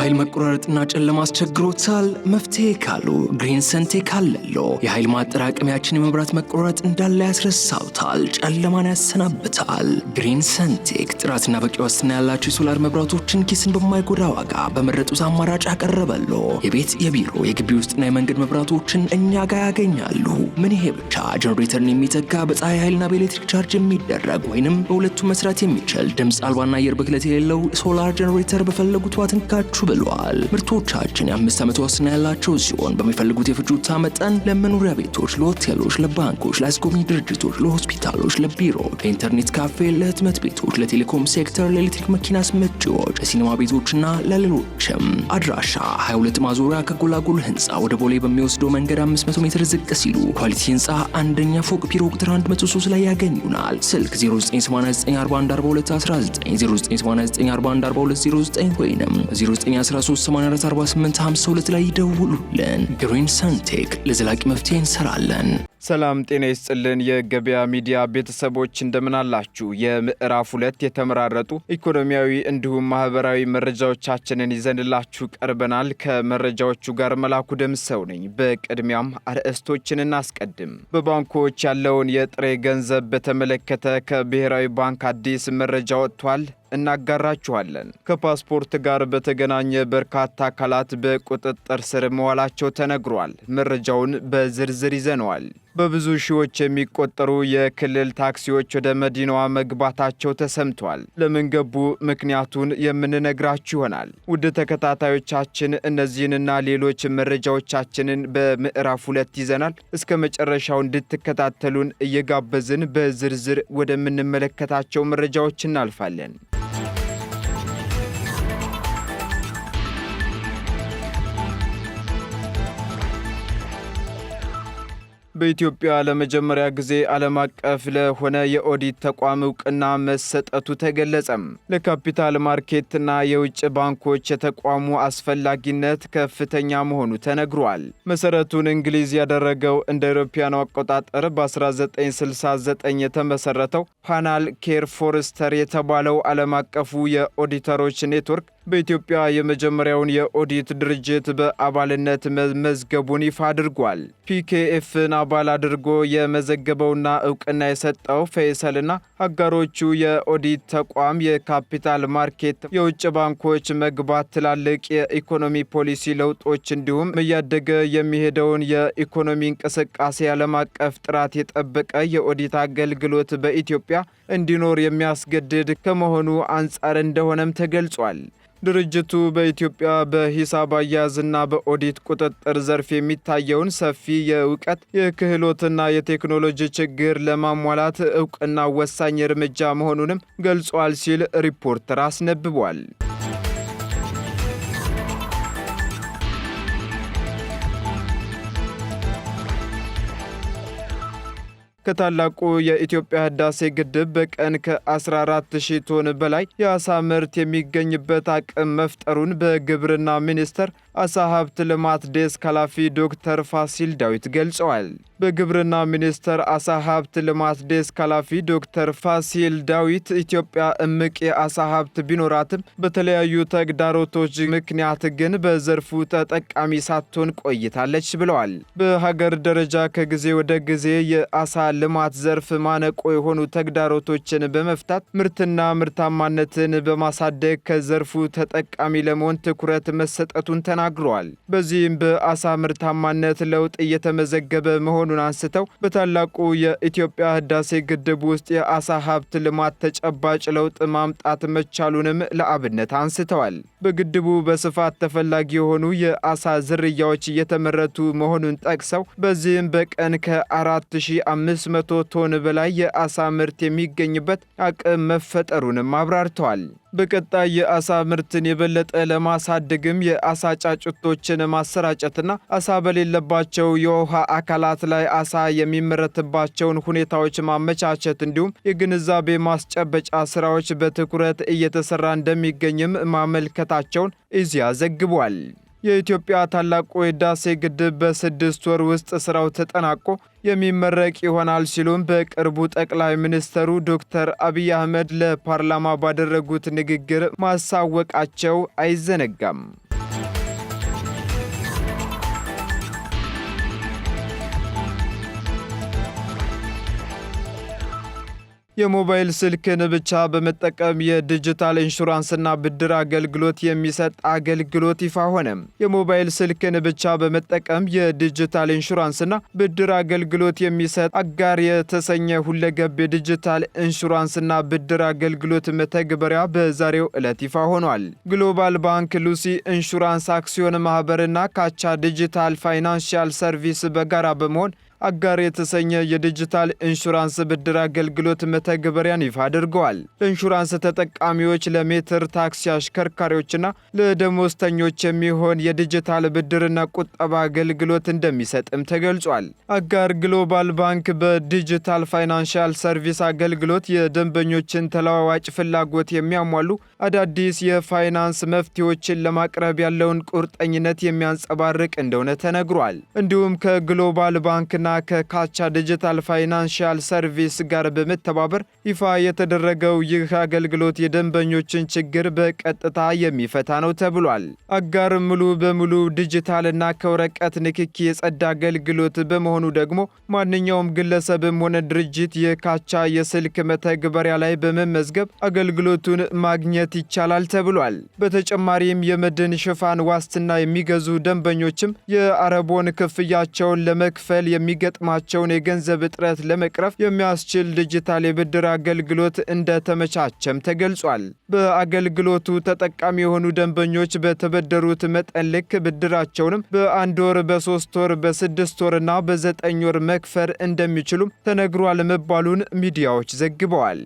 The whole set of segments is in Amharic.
የኃይል መቆራረጥና ጨለማ አስቸግሮታል? መፍትሄ ካሉ ግሪን ሰንቴክ አለሎ። የኃይል ማጠራቀሚያችን የመብራት መቆራረጥ እንዳለ ያስረሳውታል፣ ጨለማን ያሰናብታል። ግሪን ሰንቴክ ጥራትና በቂ ዋስትና ያላቸው የሶላር መብራቶችን ኪስን በማይጎዳ ዋጋ በመረጡት አማራጭ አቀረበሎ። የቤት የቢሮ የግቢ ውስጥና የመንገድ መብራቶችን እኛ ጋር ያገኛሉ። ምን ይሄ ብቻ! ጀነሬተርን የሚተካ በፀሐይ ኃይልና በኤሌክትሪክ ቻርጅ የሚደረግ ወይንም በሁለቱም መስራት የሚችል ድምፅ አልባና አየር ብክለት የሌለው ሶላር ጀነሬተር በፈለጉት ዋት እንካችሁ ብለዋል። ምርቶቻችን የ5 ዓመት ዋስትና ያላቸው ሲሆን በሚፈልጉት የፍጆታ መጠን ለመኖሪያ ቤቶች፣ ለሆቴሎች፣ ለባንኮች፣ ለአስጎብኚ ድርጅቶች፣ ለሆስፒታሎች፣ ለቢሮ፣ ለኢንተርኔት ካፌ፣ ለህትመት ቤቶች፣ ለቴሌኮም ሴክተር፣ ለኤሌክትሪክ መኪና አስመጪዎች፣ ለሲኒማ ቤቶችና ለሌሎችም። አድራሻ 22 ማዞሪያ ከጎላጎል ህንፃ ወደ ቦሌ በሚወስደው መንገድ 500 ሜትር ዝቅ ሲሉ ኳሊቲ ህንፃ አንደኛ ፎቅ ቢሮ ቁጥር 103 ላይ ያገኙናል። ስልክ 0989414219 0989414209 ወይንም 0913844852 ላይ ይደውሉልን። ግሪን ሰንቴክ ለዘላቂ መፍትሄ እንሰራለን። ሰላም ጤና ይስጥልን። የገበያ ሚዲያ ቤተሰቦች እንደምን አላችሁ? የምዕራፍ 2 የተመራረጡ ኢኮኖሚያዊ እንዲሁም ማህበራዊ መረጃዎቻችንን ይዘንላችሁ ቀርበናል። ከመረጃዎቹ ጋር መላኩ ደምሰው ነኝ። በቅድሚያም አርዕስቶችን እናስቀድም። በባንኮች ያለውን የጥሬ ገንዘብ በተመለከተ ከብሔራዊ ባንክ አዲስ መረጃ ወጥቷል። እናጋራችኋለን። ከፓስፖርት ጋር በተገናኘ በርካታ አካላት በቁጥጥር ስር መዋላቸው ተነግሯል። መረጃውን በዝርዝር ይዘነዋል። በብዙ ሺዎች የሚቆጠሩ የክልል ታክሲዎች ወደ መዲናዋ መግባታቸው ተሰምቷል። ለምን ገቡ? ምክንያቱን የምንነግራችሁ ይሆናል። ውድ ተከታታዮቻችን እነዚህንና ሌሎች መረጃዎቻችንን በምዕራፍ 2 ይዘናል። እስከ መጨረሻው እንድትከታተሉን እየጋበዝን በዝርዝር ወደምንመለከታቸው መረጃዎች እናልፋለን። በኢትዮጵያ ለመጀመሪያ ጊዜ ዓለም አቀፍ ለሆነ የኦዲት ተቋም ዕውቅና መሰጠቱ ተገለጸም። ለካፒታል ማርኬትና የውጭ ባንኮች የተቋሙ አስፈላጊነት ከፍተኛ መሆኑ ተነግሯል። መሰረቱን እንግሊዝ ያደረገው እንደ አውሮፓውያኑ አቆጣጠር በ1969 የተመሰረተው ፓናል ኬር ፎርስተር የተባለው ዓለም አቀፉ የኦዲተሮች ኔትወርክ በኢትዮጵያ የመጀመሪያውን የኦዲት ድርጅት በአባልነት መዝገቡን ይፋ አድርጓል። ፒኬኤፍን አባል አድርጎ የመዘገበውና ዕውቅና የሰጠው ፈይሰልና አጋሮቹ የኦዲት ተቋም የካፒታል ማርኬት፣ የውጭ ባንኮች መግባት፣ ትላልቅ የኢኮኖሚ ፖሊሲ ለውጦች እንዲሁም እያደገ የሚሄደውን የኢኮኖሚ እንቅስቃሴ ዓለም አቀፍ ጥራት የጠበቀ የኦዲት አገልግሎት በኢትዮጵያ እንዲኖር የሚያስገድድ ከመሆኑ አንጻር እንደሆነም ተገልጿል። ድርጅቱ በኢትዮጵያ በሂሳብ አያያዝና በኦዲት ቁጥጥር ዘርፍ የሚታየውን ሰፊ የእውቀት የክህሎትና የቴክኖሎጂ ችግር ለማሟላት ዕውቅና ወሳኝ እርምጃ መሆኑንም ገልጿል ሲል ሪፖርተር አስነብቧል። ከታላቁ የኢትዮጵያ ህዳሴ ግድብ በቀን ከ14000 ቶን በላይ የአሳ ምርት የሚገኝበት አቅም መፍጠሩን በግብርና ሚኒስቴር አሳ ሀብት ልማት ዴስክ ኃላፊ ዶክተር ፋሲል ዳዊት ገልጸዋል። በግብርና ሚኒስቴር አሳ ሀብት ልማት ዴስክ ኃላፊ ዶክተር ፋሲል ዳዊት ኢትዮጵያ እምቅ የአሳ ሀብት ቢኖራትም በተለያዩ ተግዳሮቶች ምክንያት ግን በዘርፉ ተጠቃሚ ሳትሆን ቆይታለች ብለዋል። በሀገር ደረጃ ከጊዜ ወደ ጊዜ የአሳ ልማት ዘርፍ ማነቆ የሆኑ ተግዳሮቶችን በመፍታት ምርትና ምርታማነትን በማሳደግ ከዘርፉ ተጠቃሚ ለመሆን ትኩረት መሰጠቱን ተናግረዋል። በዚህም በአሳ ምርታማነት ለውጥ እየተመዘገበ መሆኑን አንስተው በታላቁ የኢትዮጵያ ህዳሴ ግድብ ውስጥ የአሳ ሀብት ልማት ተጨባጭ ለውጥ ማምጣት መቻሉንም ለአብነት አንስተዋል። በግድቡ በስፋት ተፈላጊ የሆኑ የአሳ ዝርያዎች እየተመረቱ መሆኑን ጠቅሰው በዚህም በቀን ከ4500 ቶን በላይ የአሳ ምርት የሚገኝበት አቅም መፈጠሩንም አብራርተዋል። በቀጣይ የአሳ ምርትን የበለጠ ለማሳደግም የአሳ ጫጩቶችን ማሰራጨትና አሳ በሌለባቸው የውሃ አካላት ላይ አሳ የሚመረትባቸውን ሁኔታዎች ማመቻቸት እንዲሁም የግንዛቤ ማስጨበጫ ስራዎች በትኩረት እየተሰራ እንደሚገኝም ማመልከታቸውን ኢዜአ ዘግቧል። የኢትዮጵያ ታላቁ ህዳሴ ግድብ በ6 ወር ውስጥ ስራው ተጠናቆ የሚመረቅ ይሆናል ሲሉም በቅርቡ ጠቅላይ ሚኒስትሩ ዶክተር አብይ አህመድ ለፓርላማ ባደረጉት ንግግር ማሳወቃቸው አይዘነጋም። የሞባይል ስልክን ብቻ በመጠቀም የዲጂታል ኢንሹራንስና ብድር አገልግሎት የሚሰጥ አገልግሎት ይፋ ሆነ። የሞባይል ስልክን ብቻ በመጠቀም የዲጂታል ኢንሹራንስና ብድር አገልግሎት የሚሰጥ አጋር የተሰኘ ሁለገብ የዲጂታል ኢንሹራንስና ብድር አገልግሎት መተግበሪያ በዛሬው ዕለት ይፋ ሆኗል። ግሎባል ባንክ፣ ሉሲ ኢንሹራንስ አክሲዮን ማህበርና ካቻ ዲጂታል ፋይናንሻል ሰርቪስ በጋራ በመሆን አጋር የተሰኘ የዲጂታል ኢንሹራንስ ብድር አገልግሎት መተግበሪያን ይፋ አድርገዋል። ለኢንሹራንስ ተጠቃሚዎች ለሜትር ታክሲ አሽከርካሪዎችና ለደሞዝተኞች የሚሆን የዲጂታል ብድርና ቁጠባ አገልግሎት እንደሚሰጥም ተገልጿል። አጋር ግሎባል ባንክ በዲጂታል ፋይናንሻል ሰርቪስ አገልግሎት የደንበኞችን ተለዋዋጭ ፍላጎት የሚያሟሉ አዳዲስ የፋይናንስ መፍትሄዎችን ለማቅረብ ያለውን ቁርጠኝነት የሚያንጸባርቅ እንደሆነ ተነግሯል። እንዲሁም ከግሎባል ባንክና ከካቻ ዲጂታል ፋይናንሻል ሰርቪስ ጋር በመተባበር ይፋ የተደረገው ይህ አገልግሎት የደንበኞችን ችግር በቀጥታ የሚፈታ ነው ተብሏል። አጋር ሙሉ በሙሉ ዲጂታልና ከወረቀት ንክኪ የጸዳ አገልግሎት በመሆኑ ደግሞ ማንኛውም ግለሰብም ሆነ ድርጅት የካቻ የስልክ መተግበሪያ ላይ በመመዝገብ አገልግሎቱን ማግኘት ይቻላል ተብሏል። በተጨማሪም የመድን ሽፋን ዋስትና የሚገዙ ደንበኞችም የአረቦን ክፍያቸውን ለመክፈል የሚገጥማቸውን የገንዘብ እጥረት ለመቅረፍ የሚያስችል ዲጂታል የብድር አገልግሎት እንደተመቻቸም ተገልጿል። በአገልግሎቱ ተጠቃሚ የሆኑ ደንበኞች በተበደሩት መጠን ልክ ብድራቸውንም በ1 ወር፣ በ3 ወር፣ በ6 ወርና በ9 ወር መክፈል እንደሚችሉም ተነግሯል መባሉን ሚዲያዎች ዘግበዋል።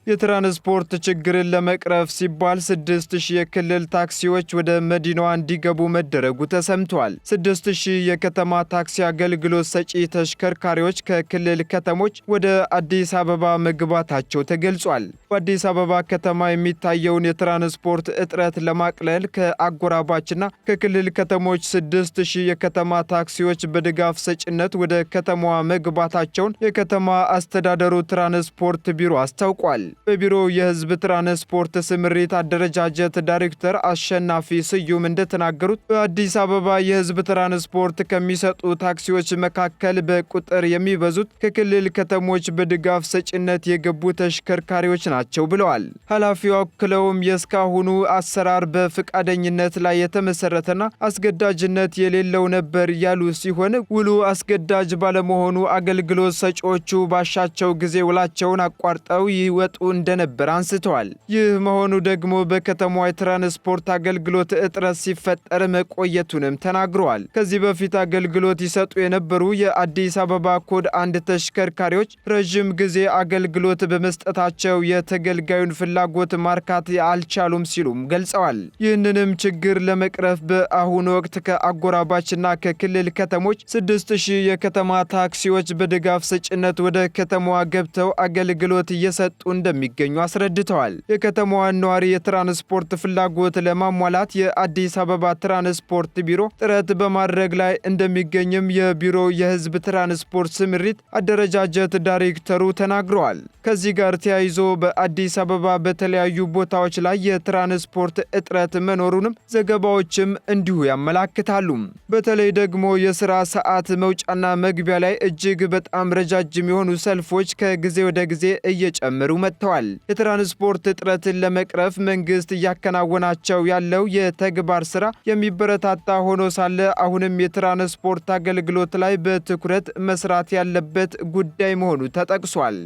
የትራንስፖርት ችግርን ለመቅረፍ ሲባል 6000 የክልል ታክሲዎች ወደ መዲናዋ እንዲገቡ መደረጉ ተሰምቷል። 6000 የከተማ ታክሲ አገልግሎት ሰጪ ተሽከርካሪዎች ከክልል ከተሞች ወደ አዲስ አበባ መግባታቸው ተገልጿል። በአዲስ አበባ ከተማ የሚታየውን የትራንስፖርት እጥረት ለማቅለል ከአጎራባችና ከክልል ከተሞች 6000 የከተማ ታክሲዎች በድጋፍ ሰጪነት ወደ ከተማዋ መግባታቸውን የከተማ አስተዳደሩ ትራንስፖርት ቢሮ አስታውቋል። በቢሮው የሕዝብ ትራንስፖርት ስምሪት አደረጃጀት ዳይሬክተር አሸናፊ ስዩም እንደተናገሩት በአዲስ አበባ የሕዝብ ትራንስፖርት ከሚሰጡ ታክሲዎች መካከል በቁጥር የሚበዙት ከክልል ከተሞች በድጋፍ ሰጪነት የገቡ ተሽከርካሪዎች ናቸው ብለዋል። ኃላፊው አክለውም የእስካሁኑ አሰራር በፈቃደኝነት ላይ የተመሰረተና አስገዳጅነት የሌለው ነበር ያሉ ሲሆን ውሉ አስገዳጅ ባለመሆኑ አገልግሎት ሰጪዎቹ ባሻቸው ጊዜ ውላቸውን አቋርጠው ይወጡ እንደነበር አንስተዋል። ይህ መሆኑ ደግሞ በከተማዋ የትራንስፖርት አገልግሎት እጥረት ሲፈጠር መቆየቱንም ተናግረዋል። ከዚህ በፊት አገልግሎት ይሰጡ የነበሩ የአዲስ አበባ ኮድ 1 ተሽከርካሪዎች ረዥም ጊዜ አገልግሎት በመስጠታቸው የተገልጋዩን ፍላጎት ማርካት አልቻሉም ሲሉም ገልጸዋል። ይህንንም ችግር ለመቅረፍ በአሁኑ ወቅት ከአጎራባችና ከክልል ከተሞች 6000 የከተማ ታክሲዎች በድጋፍ ሰጪነት ወደ ከተማዋ ገብተው አገልግሎት እየሰጡ እንደሚገኙ አስረድተዋል። የከተማዋን ነዋሪ የትራንስፖርት ፍላጎት ለማሟላት የአዲስ አበባ ትራንስፖርት ቢሮ ጥረት በማድረግ ላይ እንደሚገኝም የቢሮው የሕዝብ ትራንስፖርት ስምሪት አደረጃጀት ዳይሬክተሩ ተናግረዋል። ከዚህ ጋር ተያይዞ በአዲስ አበባ በተለያዩ ቦታዎች ላይ የትራንስፖርት እጥረት መኖሩንም ዘገባዎችም እንዲሁ ያመላክታሉ። በተለይ ደግሞ የሥራ ሰዓት መውጫና መግቢያ ላይ እጅግ በጣም ረጃጅም የሆኑ ሰልፎች ከጊዜ ወደ ጊዜ እየጨመሩ መጥተዋል። የትራንስፖርት እጥረትን ለመቅረፍ መንግስት እያከናወናቸው ያለው የተግባር ስራ የሚበረታታ ሆኖ ሳለ አሁንም የትራንስፖርት አገልግሎት ላይ በትኩረት መስራት ያለበት ጉዳይ መሆኑ ተጠቅሷል።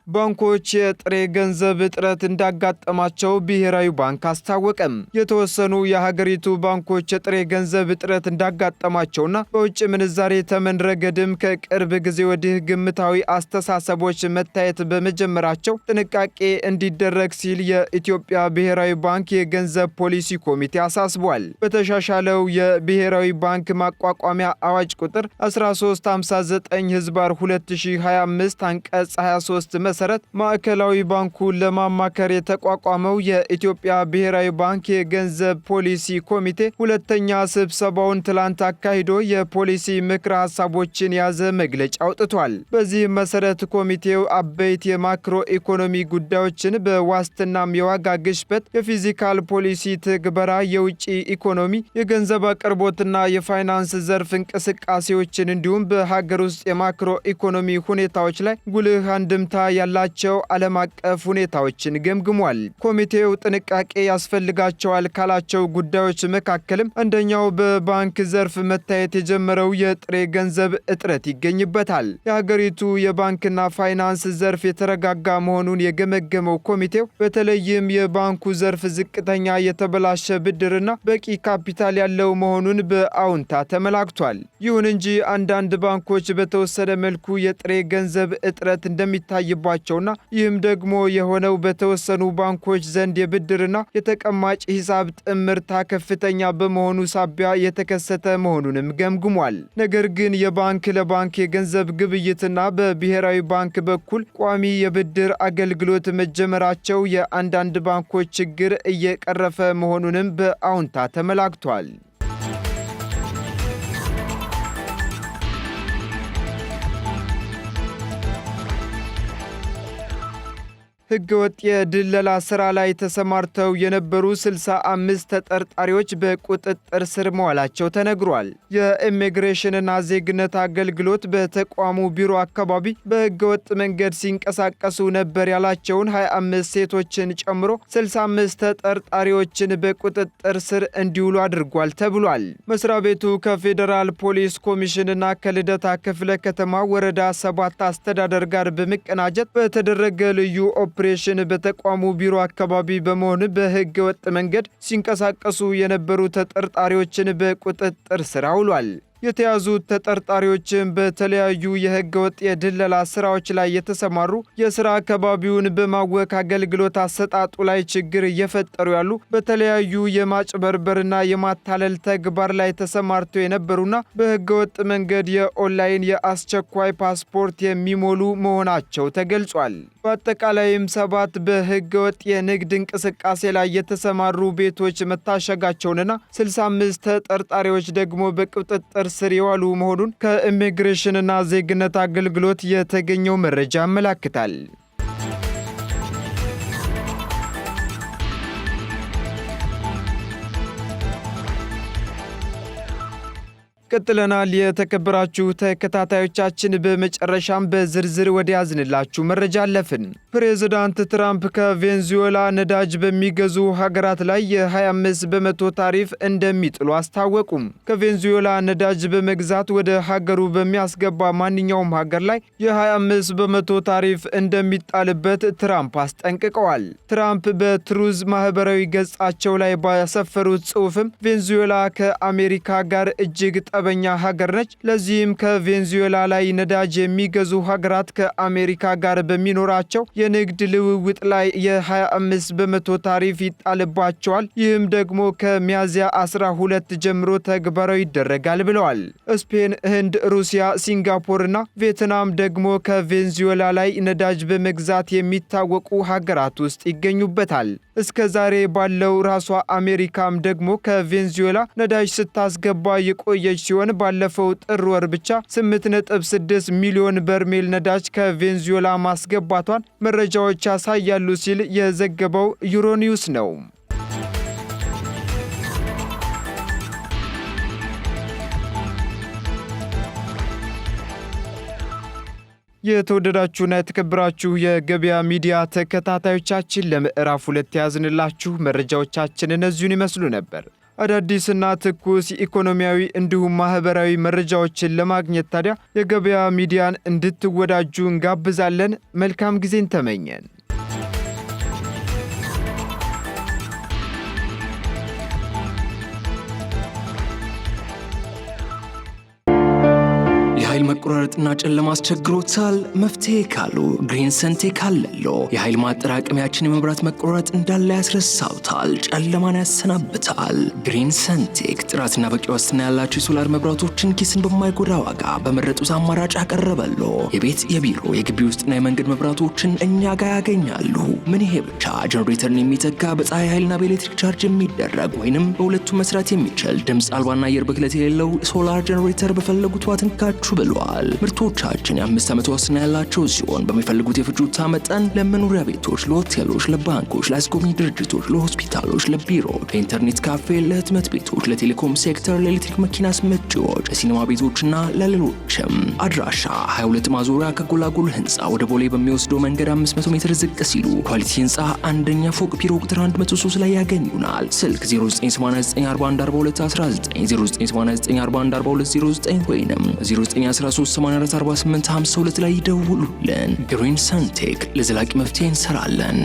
ባንኮች የጥሬ ገንዘብ እጥረት እንዳጋጠማቸው ብሔራዊ ባንክ አስታወቀም። የተወሰኑ የሀገሪቱ ባንኮች የጥሬ ገንዘብ እጥረት እንዳጋጠማቸውና በውጭ ምንዛሬ ተመን ረገድም ከቅርብ ጊዜ ወዲህ ግምታዊ አስተሳሰቦች መታየት በመጀመራቸው ጥንቃቄ እንዲደረግ ሲል የኢትዮጵያ ብሔራዊ ባንክ የገንዘብ ፖሊሲ ኮሚቴ አሳስቧል። በተሻሻለው የብሔራዊ ባንክ ማቋቋሚያ አዋጅ ቁጥር 1359/2025 አንቀጽ 23 መሰረት ማዕከላዊ ባንኩን ለማማከር የተቋቋመው የኢትዮጵያ ብሔራዊ ባንክ የገንዘብ ፖሊሲ ኮሚቴ ሁለተኛ ስብሰባውን ትላንት አካሂዶ የፖሊሲ ምክረ ሀሳቦችን የያዘ መግለጫ አውጥቷል። በዚህም መሰረት ኮሚቴው አበይት የማክሮ ኢኮኖሚ ጉዳዮችን በዋስትናም የዋጋ ግሽበት፣ የፊዚካል ፖሊሲ ትግበራ፣ የውጭ ኢኮኖሚ፣ የገንዘብ አቅርቦትና የፋይናንስ ዘርፍ እንቅስቃሴዎችን እንዲሁም በሀገር ውስጥ የማክሮ ኢኮኖሚ ሁኔታዎች ላይ ጉልህ አንድምታ ያላቸው ዓለም አቀፍ ሁኔታዎችን ገምግሟል። ኮሚቴው ጥንቃቄ ያስፈልጋቸዋል ካላቸው ጉዳዮች መካከልም አንደኛው በባንክ ዘርፍ መታየት የጀመረው የጥሬ ገንዘብ እጥረት ይገኝበታል። የሀገሪቱ የባንክና ፋይናንስ ዘርፍ የተረጋጋ መሆኑን የገመገመው ኮሚቴው በተለይም የባንኩ ዘርፍ ዝቅተኛ የተበላሸ ብድርና በቂ ካፒታል ያለው መሆኑን በአዎንታ ተመላክቷል። ይሁን እንጂ አንዳንድ ባንኮች በተወሰነ መልኩ የጥሬ ገንዘብ እጥረት እንደሚታይባቸውና ይህም ደግሞ የሆነው በተወሰኑ ባንኮች ዘንድ የብድርና የተቀማጭ ሂሳብ ጥምርታ ከፍተኛ በመሆኑ ሳቢያ የተከሰተ መሆኑንም ገምግሟል። ነገር ግን የባንክ ለባንክ የገንዘብ ግብይትና በብሔራዊ ባንክ በኩል ቋሚ የብድር አገልግሎት መጀመራቸው የአንዳንድ ባንኮች ችግር እየቀረፈ መሆኑንም በአዎንታ ተመላክቷል። ህገወጥ የድለላ ስራ ላይ ተሰማርተው የነበሩ 65 ተጠርጣሪዎች በቁጥጥር ስር መዋላቸው ተነግሯል። የኢሚግሬሽንና ዜግነት አገልግሎት በተቋሙ ቢሮ አካባቢ በህገወጥ መንገድ ሲንቀሳቀሱ ነበር ያላቸውን 25 ሴቶችን ጨምሮ 65 ተጠርጣሪዎችን በቁጥጥር ስር እንዲውሉ አድርጓል ተብሏል። መስሪያ ቤቱ ከፌዴራል ፖሊስ ኮሚሽንና ከልደታ ክፍለ ከተማ ወረዳ 7 አስተዳደር ጋር በመቀናጀት በተደረገ ልዩ ኦፕሬሽን በተቋሙ ቢሮ አካባቢ በመሆን በህገ ወጥ መንገድ ሲንቀሳቀሱ የነበሩ ተጠርጣሪዎችን በቁጥጥር ስር አውሏል። የተያዙት ተጠርጣሪዎችን በተለያዩ የህገ ወጥ የድለላ ስራዎች ላይ የተሰማሩ የስራ አካባቢውን በማወክ አገልግሎት አሰጣጡ ላይ ችግር እየፈጠሩ ያሉ በተለያዩ የማጭበርበርና የማታለል ተግባር ላይ ተሰማርተው የነበሩና በህገ ወጥ መንገድ የኦንላይን የአስቸኳይ ፓስፖርት የሚሞሉ መሆናቸው ተገልጿል። በአጠቃላይም 7 በህገ ወጥ የንግድ እንቅስቃሴ ላይ የተሰማሩ ቤቶች መታሸጋቸውንና 65 ተጠርጣሪዎች ደግሞ በቁጥጥር ስር የዋሉ መሆኑን ከኢሚግሬሽንና ዜግነት አገልግሎት የተገኘው መረጃ ያመለክታል። ቀጥለናል። የተከበራችሁ ተከታታዮቻችን፣ በመጨረሻም በዝርዝር ወደ ያዝንላችሁ መረጃ አለፍን። ፕሬዝዳንት ትራምፕ ከቬንዙዌላ ነዳጅ በሚገዙ ሀገራት ላይ የ25 በመቶ ታሪፍ እንደሚጥሉ አስታወቁም። ከቬንዙዌላ ነዳጅ በመግዛት ወደ ሀገሩ በሚያስገባ ማንኛውም ሀገር ላይ የ25 በመቶ ታሪፍ እንደሚጣልበት ትራምፕ አስጠንቅቀዋል። ትራምፕ በትሩዝ ማህበራዊ ገጻቸው ላይ ባሰፈሩት ጽሑፍም ቬንዙዌላ ከአሜሪካ ጋር እጅግ ጠበኛ ሀገር ነች። ለዚህም ከቬንዙዌላ ላይ ነዳጅ የሚገዙ ሀገራት ከአሜሪካ ጋር በሚኖራቸው የንግድ ልውውጥ ላይ የ25 በመቶ ታሪፍ ይጣልባቸዋል። ይህም ደግሞ ከሚያዝያ 12 ጀምሮ ተግባራዊ ይደረጋል ብለዋል። ስፔን፣ ህንድ፣ ሩሲያ፣ ሲንጋፖርና ቪየትናም ደግሞ ከቬንዙዌላ ላይ ነዳጅ በመግዛት የሚታወቁ ሀገራት ውስጥ ይገኙበታል። እስከ ዛሬ ባለው ራሷ አሜሪካም ደግሞ ከቬንዙዌላ ነዳጅ ስታስገባ የቆየች ሲሆን ባለፈው ጥር ወር ብቻ 8.6 ሚሊዮን በርሜል ነዳጅ ከቬንዙዌላ ማስገባቷን መረጃዎች ያሳያሉ ሲል የዘገበው ዩሮኒውስ ነው። የተወደዳችሁና የተከበራችሁ የገበያ ሚዲያ ተከታታዮቻችን ለምዕራፍ 2 ያዝንላችሁ መረጃዎቻችን እነዚሁን ይመስሉ ነበር። አዳዲስና ትኩስ ኢኮኖሚያዊ እንዲሁም ማህበራዊ መረጃዎችን ለማግኘት ታዲያ የገበያ ሚዲያን እንድትወዳጁ እንጋብዛለን። መልካም ጊዜን ተመኘን። መቆራረጥና ጨለማ አስቸግሮታል? መፍትሄ ካሉ ግሪን ሰንቴክ አለሎ። የኃይል ማጠራቀሚያችን የመብራት መቆራረጥ እንዳለ ያስረሳውታል፣ ጨለማን ያሰናብታል። ግሪን ሰንቴክ ጥራትና በቂ ዋስትና ያላቸው የሶላር መብራቶችን ኪስን በማይጎዳ ዋጋ በመረጡት አማራጭ አቀረበሎ። የቤት የቢሮ የግቢ ውስጥና የመንገድ መብራቶችን እኛ ጋር ያገኛሉ። ምን ይሄ ብቻ! ጀነሬተርን የሚተካ በፀሐይ ኃይልና በኤሌክትሪክ ቻርጅ የሚደረግ ወይንም በሁለቱም መስራት የሚችል ድምፅ አልባና አየር ብክለት የሌለው ሶላር ጀነሬተር በፈለጉት ዋትንካችሁ ብለዋል። ምርቶቻችን የ5 ዓመት ዋስትና ያላቸው ሲሆን በሚፈልጉት የፍጆታ መጠን ለመኖሪያ ቤቶች፣ ለሆቴሎች፣ ለባንኮች፣ ለአስጎብኚ ድርጅቶች፣ ለሆስፒታሎች፣ ለቢሮዎች፣ ለኢንተርኔት ካፌ፣ ለህትመት ቤቶች፣ ለቴሌኮም ሴክተር፣ ለኤሌክትሪክ መኪና አስመጪዎች፣ ለሲኒማ ቤቶችና ለሌሎችም። አድራሻ 22 ማዞሪያ ከጎላጎል ህንፃ ወደ ቦሌ በሚወስደው መንገድ 500 ሜትር ዝቅ ሲሉ ኳሊቲ ህንፃ አንደኛ ፎቅ ቢሮ ቁጥር 103 ላይ ያገኙናል። ስልክ 0989414219 0989414209 ወይንም 0913844852 ላይ ይደውሉልን። ግሪን ሰንቴክ ለዘላቂ መፍትሄ እንሰራለን።